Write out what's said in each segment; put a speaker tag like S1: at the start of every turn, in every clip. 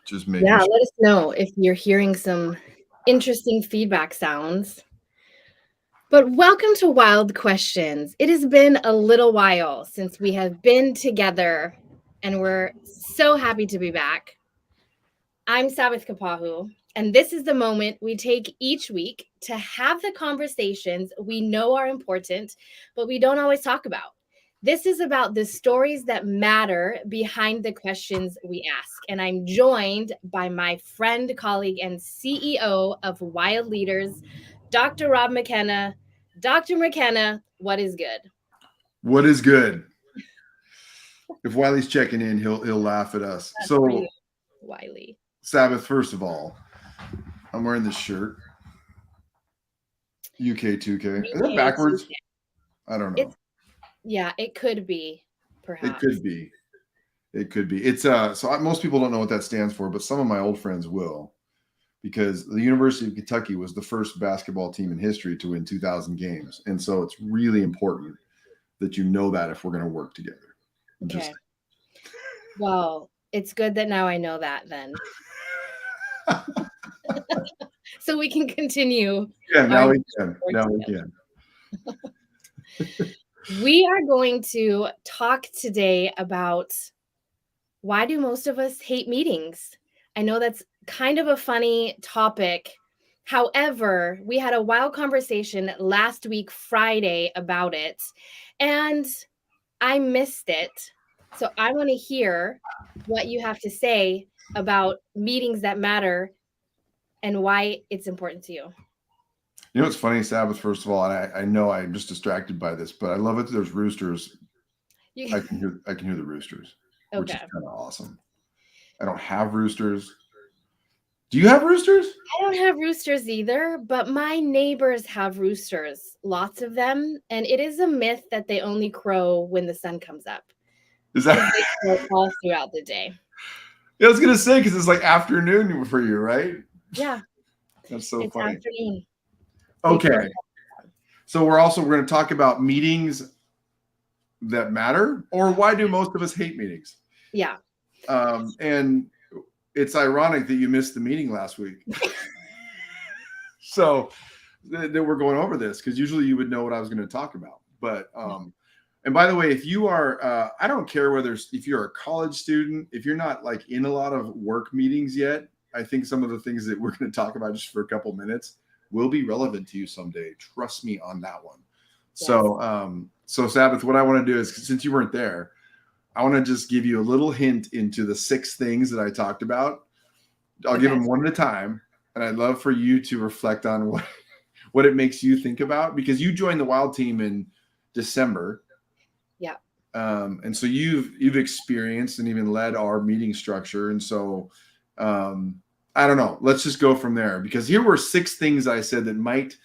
S1: Just making
S2: Yeah,
S1: sure.
S2: let us know if you're hearing some interesting feedback sounds. But welcome to Wild Questions. It has been a little while since we have been together, and we're so happy to be back. I'm Sabbath Kapahu, and this is the moment we take each week to have the conversations we know are important, but we don't always talk about. This is about the stories that matter behind the questions we ask. And I'm joined by my friend, colleague, and CEO of WiLD Leaders, Dr. Rob McKenna. Dr. McKenna, what is good?
S1: What is good? If Wiley's checking in, he'll laugh at us.
S2: That's for you,
S1: So
S2: Wiley.
S1: Sabbath, first of all, I'm wearing this shirt. UK 2K. Is that backwards? I don't know.
S2: Yeah, it could be,
S1: It
S2: perhaps.
S1: could be. It could be. It's most people don't know what that stands for, but some of my old friends will, because the University of Kentucky was the first basketball team in history to win 2,000 games, and so it's really important that you know that if we're going to work together.
S2: Okay. Well, it's good that now I know that then. So we can continue.
S1: Yeah, now we can. Now we can.
S2: We are going to talk today about why do most of us hate meetings? I know that's kind of a funny topic. However, we had a wild conversation last week, Friday, about it, and I missed it. So I want to hear what you have to say about meetings that matter and why it's important to you.
S1: You know what's funny, Sabbath, first of all, and I know I'm just distracted by this, but I love it that there's roosters. I can hear the roosters, which is
S2: Okay.
S1: kind of awesome. I don't have roosters. Do you have roosters?
S2: I don't have roosters either, but my neighbors have roosters, lots of them, and it is a myth that they only crow when the sun comes up
S1: Is that?
S2: because they crow all throughout the day.
S1: Yeah, I was gonna say because it's like afternoon for you, right?
S2: Yeah,
S1: That's so
S2: it's
S1: funny.
S2: afternoon.
S1: Okay, so we're going to talk about meetings that matter, or why do most of us hate meetings?
S2: Yeah.
S1: And it's ironic that you missed the meeting last week. So that we're going over this because usually you would know what I was going to talk about. But and by the way, if you are, I don't care if you're a college student, if you're not like in a lot of work meetings yet, I think some of the things that we're going to talk about just for a couple minutes will be relevant to you someday. Trust me on that one. Yes. So Sabbath, what I want to do is, since you weren't there, I want to just give you a little hint into the 6 things that I talked about. I'll give them one at a time, and I'd love for you to reflect on what it makes you think about, because you joined the WiLD team in December.
S2: Yeah.
S1: And so you've experienced and even led our meeting structure. And so I don't know. Let's just go from there, because here were 6 things I said that might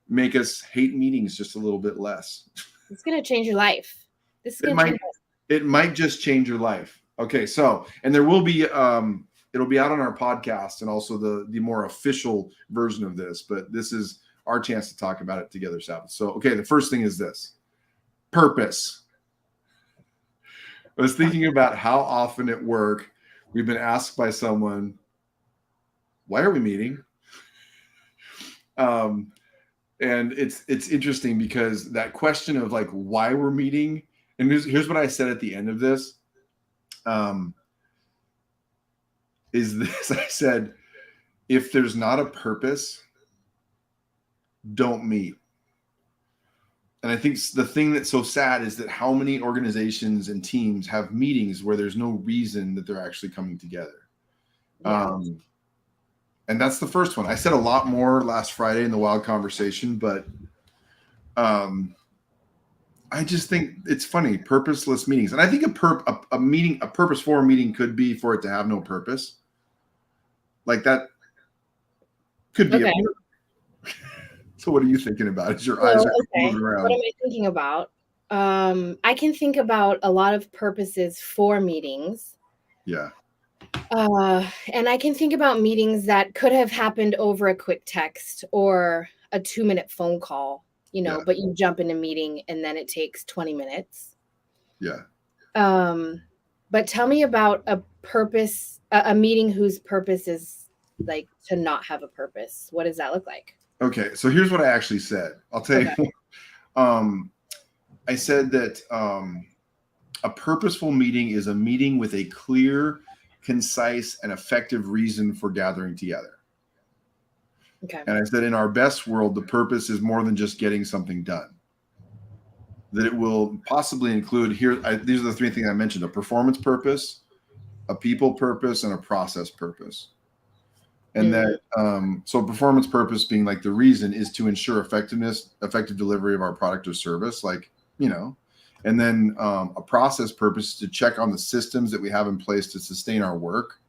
S1: make us hate meetings just a little bit less.
S2: It's going to change your life.
S1: It might just change your life. Okay, so, and there will be it'll be out on our podcast and also the more official version of this, but this is our chance to talk about it together, Sabbath. So, okay, the first thing is this: purpose. I was thinking about how often at work we've been asked by someone, why are we meeting? And it's interesting because that question of like why we're meeting, and here's what I said at the end of this, is this: I said, if there's not a purpose, don't meet. And I think the thing that's so sad is that how many organizations and teams have meetings where there's no reason that they're actually coming together. Yeah. And that's the first one. I said a lot more last Friday in the WiLD conversation, but I just think it's funny, purposeless meetings. And I think a purpose for a meeting could be for it to have no purpose. Like that could be.
S2: Okay.
S1: So what are you thinking about? Is your eyes are moving around?
S2: What am I thinking about? I can think about a lot of purposes for meetings.
S1: Yeah.
S2: And I can think about meetings that could have happened over a quick text or a 2-minute phone call, but you jump in a meeting and then it takes 20 minutes.
S1: Yeah.
S2: But tell me about purpose, a meeting whose purpose is like to not have a purpose? What does that look like?
S1: Okay, so here's what I actually said. I'll tell
S2: Okay.
S1: you. I said that a purposeful meeting is a meeting with a clear, concise, and effective reason for gathering together.
S2: Okay.
S1: And I said, in our best world, the purpose is more than just getting something done. That it will possibly include these are the three things I mentioned: a performance purpose, a people purpose, and a process purpose. And that so performance purpose being like the reason is to ensure effective delivery of our product or service, like, and then a process purpose to check on the systems that we have in place to sustain our work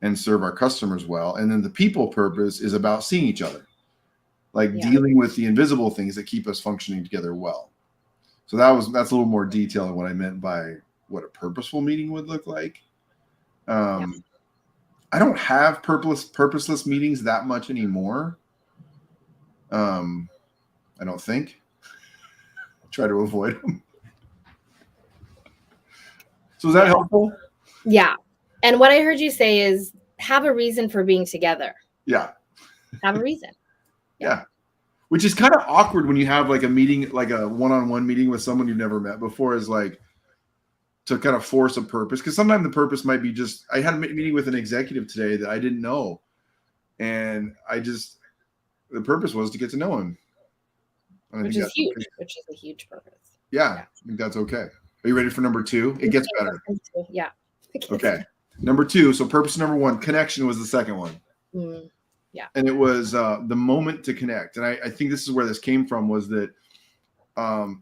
S1: and serve our customers well. And then the people purpose is about seeing each other, like dealing with the invisible things that keep us functioning together well. So that's a little more detail on what I meant by what a purposeful meeting would look like. I don't have purposeless meetings that much anymore. I don't think. Try to avoid them. So is that helpful?
S2: Yeah. And what I heard you say is have a reason for being together.
S1: Yeah.
S2: Have a reason.
S1: Yeah. Which is kind of awkward when you have like a meeting, like a one-on-one meeting with someone you've never met before, is like to kind of force a purpose. Because sometimes the purpose might be just, I had a meeting with an executive today that I didn't know. And the purpose was to get to know him.
S2: Which is huge, which is a huge purpose.
S1: Yeah, I think that's okay. Are you ready for number 2? It gets better.
S2: Yeah.
S1: Okay. Number 2. So purpose number 1, connection was the second one.
S2: Yeah.
S1: And it was the moment to connect. And I think this is where this came from, was that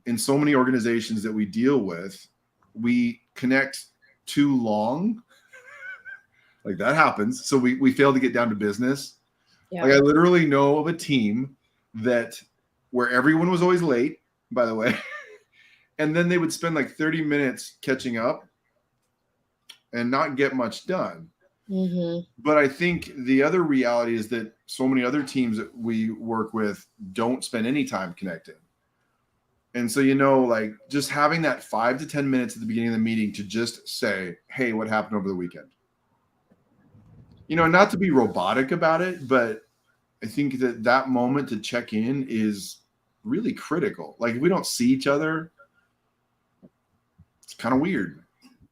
S1: in so many organizations that we deal with, we connect too long. Like that happens. So we fail to get down to business. Yeah. Like I literally know of a team where everyone was always late, by the way. And then they would spend like 30 minutes catching up and not get much done. But I think the other reality is that so many other teams that we work with don't spend any time connecting. And so, like just having that 5 to 10 minutes at the beginning of the meeting to just say, hey, what happened over the weekend? Not to be robotic about it, but I think that moment to check in is really critical. Like if we don't see each other, it's kind of weird.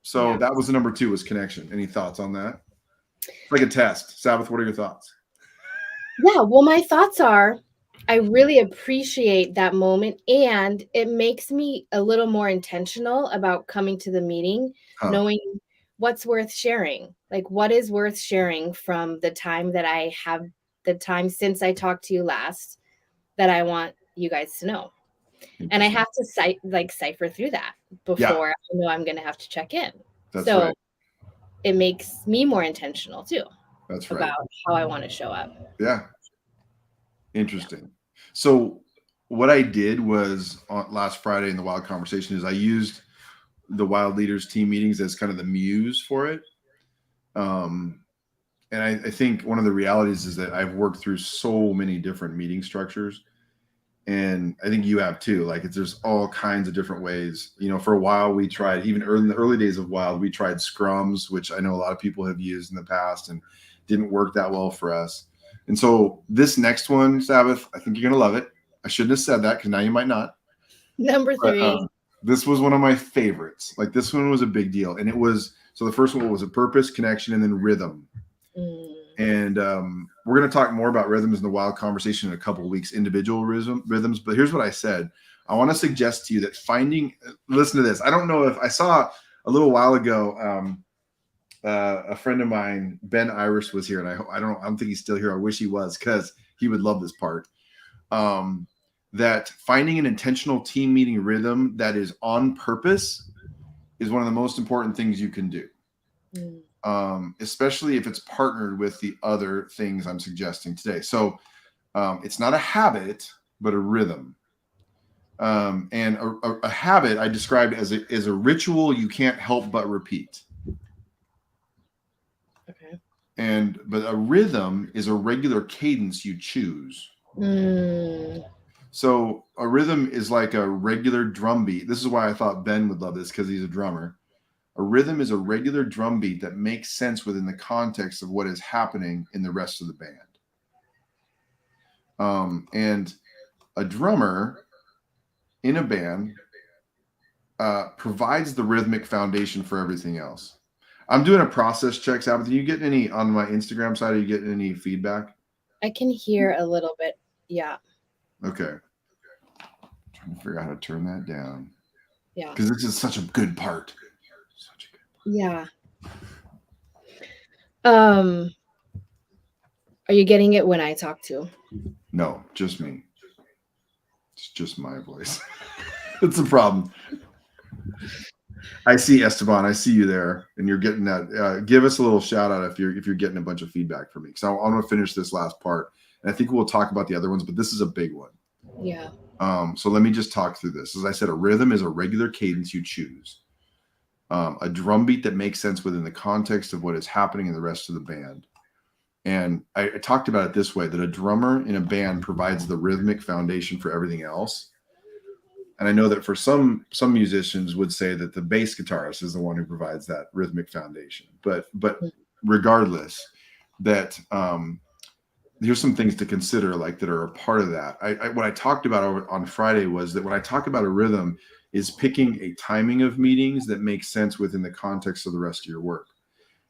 S1: So that was the number 2, was connection. Any thoughts on that? It's like a test. Sabbath, what are your thoughts?
S2: Yeah, well, my thoughts are, I really appreciate that moment, and it makes me a little more intentional about coming to the meeting, knowing what's worth sharing. Like what is worth sharing from the time that I have, the time since I talked to you last, that I want you guys to know. And I have to cipher through that before I know I'm going to have to check in.
S1: That's right.
S2: It makes me more intentional too.
S1: That's right.
S2: About how I want to show up.
S1: Yeah. Interesting. So what I did was last Friday in the WiLD conversation is I used the WiLD leaders team meetings as kind of the muse for it. And I think one of the realities is that I've worked through so many different meeting structures, and I think you have too. Like there's all kinds of different ways. For a while we tried, even in the early days of WiLD, we tried scrums, which I know a lot of people have used in the past and didn't work that well for us. And so this next one, Sabbath, I think you're going to love it. I shouldn't have said that because now you might not.
S2: Number 3.
S1: But, this was one of my favorites. Like this one was a big deal. And it was, so the first one was a purpose, connection, and then rhythm. And we're going to talk more about rhythms in the WiLD conversation in a couple of weeks, individual rhythms. But here's what I said. I want to suggest to you that listen to this. I don't know if I saw a little while ago, a friend of mine, Ben Irish, was here, and I don't think he's still here. I wish he was, because he would love this part. That finding an intentional team meeting rhythm that is on purpose is one of the most important things you can do. Especially if it's partnered with the other things I'm suggesting today. So it's not a habit, but a rhythm. And a habit I described as a ritual you can't help but repeat.
S2: Okay.
S1: But a rhythm is a regular cadence you choose. So a rhythm is like a regular drum beat. This is why I thought Ben would love this, because he's a drummer. A rhythm is a regular drum beat that makes sense within the context of what is happening in the rest of the band. And a drummer in a band provides the rhythmic foundation for everything else. I'm doing a process check, Sabbath. Are you getting any on my Instagram side? Are you getting any feedback?
S2: I can hear a little bit. Yeah.
S1: Okay. Trying to figure out how to turn that down.
S2: Yeah.
S1: Because this is such a good part. Such a good
S2: Yeah. Are you getting it when I talk to?
S1: No, just me. It's just my voice. That's the problem. I see Esteban. I see you there, and you're getting that. Give us a little shout out if you're getting a bunch of feedback from me, because I'm going to finish this last part, and I think we'll talk about the other ones, but this is a big one.
S2: Yeah.
S1: So let me just talk through this. As I said, a rhythm is a regular cadence you choose, a drum beat that makes sense within the context of what is happening in the rest of the band. And I talked about it this way: that a drummer in a band provides the rhythmic foundation for everything else. And I know that for some musicians would say that the bass guitarist is the one who provides that rhythmic foundation. But regardless, that there's some things to consider, like that are a part of that. What I talked about on Friday was that when I talk about a rhythm, is picking a timing of meetings that makes sense within the context of the rest of your work.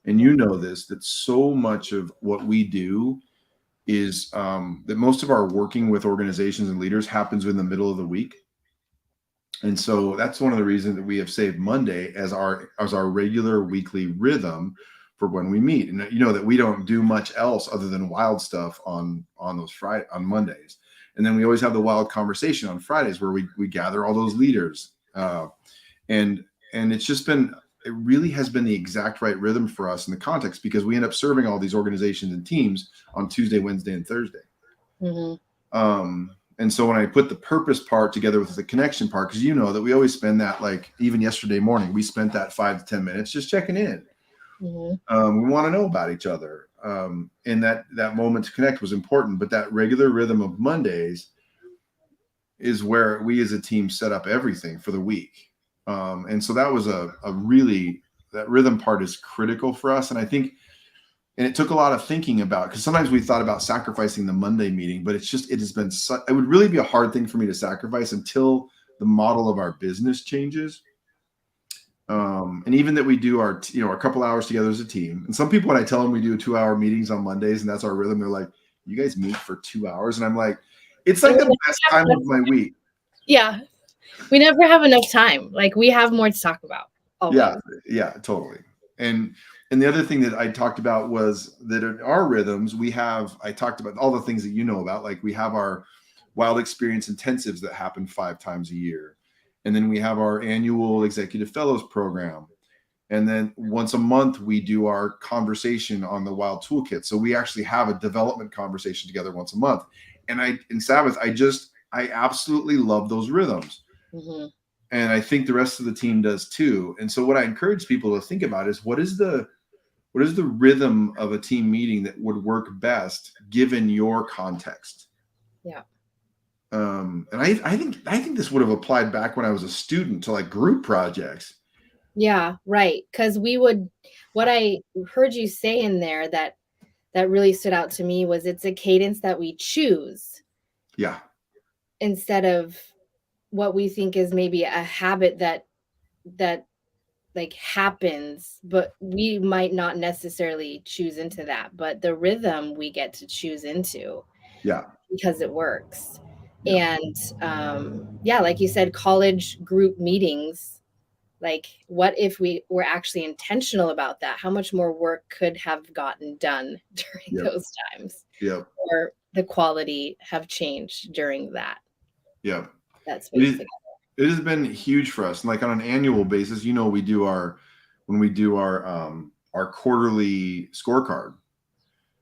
S1: And you know this, that so much of what we do is that most of our working with organizations and leaders happens in the middle of the week. And so that's one of the reasons that we have saved Monday as our regular weekly rhythm for when we meet. And you know that we don't do much else other than WiLD stuff on those on Mondays. And then we always have the WiLD conversation on Fridays where we gather all those leaders. And it really has been the exact right rhythm for us in the context, because we end up serving all these organizations and teams on Tuesday, Wednesday, and Thursday. Mm-hmm. And so when I put the purpose part together with the connection part, because you know that we always spend that, like even yesterday morning, we spent that 5 to 10 minutes just checking in. Mm-hmm. We want to know about each other. And that moment to connect was important. But that regular rhythm of Mondays is where we as a team set up everything for the week. And so that was a really, that rhythm part is critical for us. And I think, and it took a lot of thinking about, because sometimes we thought about sacrificing the Monday meeting, but it has been it would really be a hard thing for me to sacrifice until the model of our business changes. And even that we do our couple hours together as a team. And some people, when I tell them we do 2-hour meetings on Mondays and that's our rhythm, they're like, you guys meet for 2 hours? And I'm like, it's like the best time of my week.
S2: Yeah. We never have enough time. Like, we have more to talk about. Always.
S1: Yeah, totally. And the other thing that I talked about was that in our rhythms, I talked about all the things that you know about, like we have our WiLD Experience intensives that happen 5 times a year. And then we have our annual Executive Fellows program. And then once a month, we do our conversation on the WiLD Toolkit. So we actually have a development conversation together once a month. And in Sabbath, I absolutely love those rhythms. Mm-hmm. And I think the rest of the team does too. And so what I encourage people to think about is what is the rhythm of a team meeting that would work best given your context? Yeah. And I think this would have applied back when I was a student to like group projects.
S2: Yeah, right. Because what I heard you say in there that really stood out to me was it's a cadence that we choose.
S1: Yeah.
S2: Instead of what we think is maybe a habit that like happens, but we might not necessarily choose into that, but the rhythm we get to choose into.
S1: Yeah.
S2: Because it works. Yeah. And like you said, college group meetings, like what if we were actually intentional about that? How much more work could have gotten done during those times?
S1: Yeah.
S2: Or the quality have changed during that.
S1: Yeah.
S2: That's
S1: it has been huge for us. And like on an annual basis, when we do our quarterly scorecard,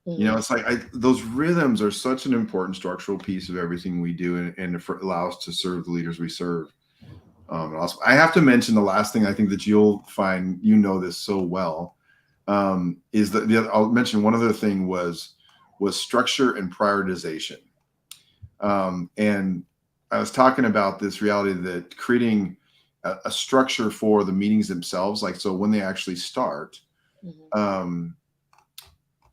S1: mm-hmm. It's like those rhythms are such an important structural piece of everything we do, and it allows us to serve the leaders we serve. Also, I have to mention the last thing I think that you'll find, this so well, is that I'll mention one other thing was structure and prioritization. And I was talking about this reality that creating a structure for the meetings themselves. Like, so when they actually start, um,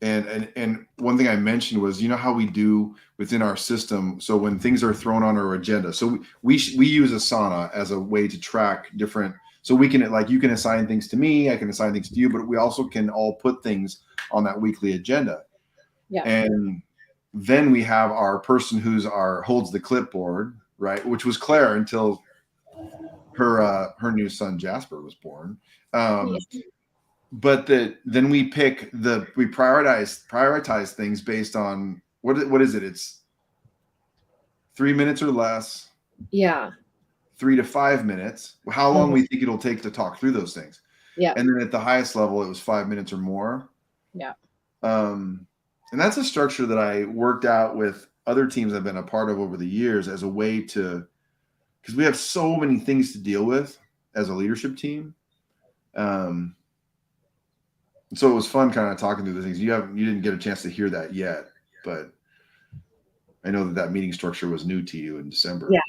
S1: and one thing I mentioned was, you know how we do within our system. So when things are thrown on our agenda, so we use Asana as a way to track different. So we can, like, you can assign things to me, I can assign things to you, but we also can all put things on that weekly agenda.
S2: Yeah.
S1: And then we have our person holds the clipboard, right? Which was Claire until her new son Jasper was born.
S2: Yeah.
S1: But then we prioritize things based on what is it? It's 3 minutes or less,
S2: Yeah.
S1: 3 to 5 minutes. How long we think it'll take to talk through those things.
S2: Yeah.
S1: And then at the highest level, it was 5 minutes or more.
S2: Yeah.
S1: And that's a structure that I worked out with other teams I've been a part of over the years as a way to, because we have so many things to deal with as a leadership team. So it was fun kind of talking through the things. You didn't get a chance to hear that yet, but I know that meeting structure was new to you in December.
S2: Yeah.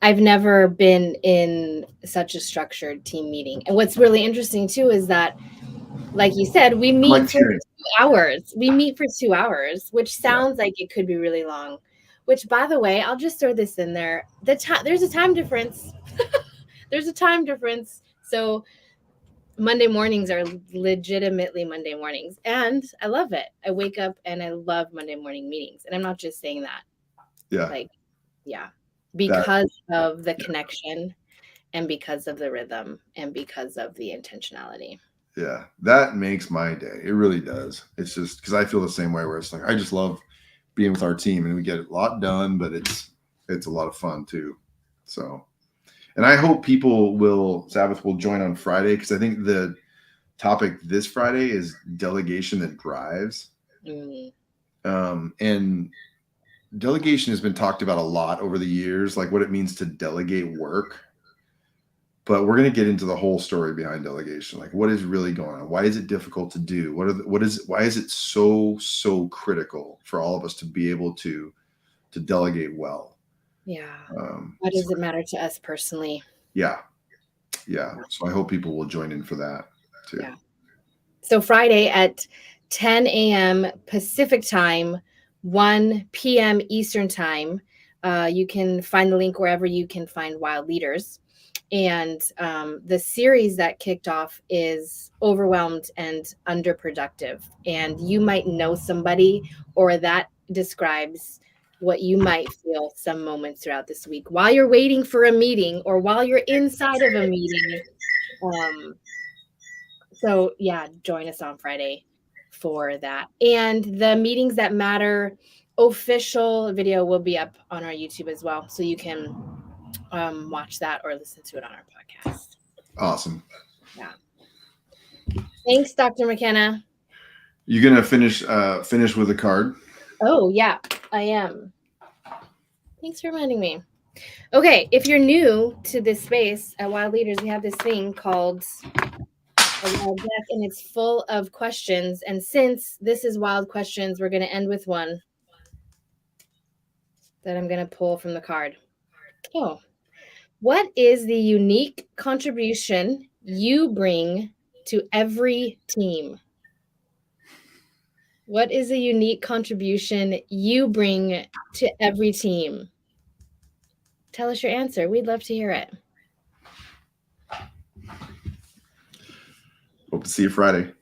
S2: I've never been in such a structured team meeting. And what's really interesting too is that, like you said, we meet for 2 hours. We meet for 2 hours, which sounds like it could be really long. Which, by the way, I'll just throw this in there. There's a time difference. There's a time difference. So Monday mornings are legitimately Monday mornings, and I love it. I wake up and I love Monday morning meetings, and I'm not just saying that.
S1: Yeah.
S2: Like, yeah, because of the connection, and because of the rhythm, and because of the intentionality.
S1: Yeah, that makes my day. It really does. It's just because I feel the same way, where it's like I just love being with our team and we get a lot done, but it's a lot of fun too. So, and I hope Sabbath will join on Friday, because I think the topic this Friday is delegation that drives. And delegation has been talked about a lot over the years, like what it means to delegate work. But we're going to get into the whole story behind delegation. Like, what is really going on? Why is it difficult to do? Why is it so critical for all of us to be able to delegate well?
S2: Yeah. Why does it matter to us personally?
S1: Yeah. So I hope people will join in for that too.
S2: Yeah. So Friday at 10 a.m. Pacific time, 1 p.m. Eastern time. You can find the link wherever you can find WiLD Leaders. And the series that kicked off is Overwhelmed and Underproductive. And you might know somebody, or that describes what you might feel some moments throughout this week while you're waiting for a meeting or while you're inside of a meeting. So yeah, join us on Friday for that. And the Meetings That Matter official video will be up on our YouTube as well. So you can watch that or listen to it on our podcast.
S1: Awesome.
S2: Yeah. Thanks, Dr. McKenna.
S1: You gonna finish with a card?
S2: Oh yeah, I am. Thanks for reminding me. Okay, if you're new to this space at WiLD Leaders, we have this thing called a WiLD deck, and it's full of questions. And since this is WiLD questions, we're going to end with one that I'm going to pull from the card. Oh, what is the unique contribution you bring to every team? What is a unique contribution you bring to every team? Tell us your answer. We'd love to hear it.
S1: Hope to see you Friday.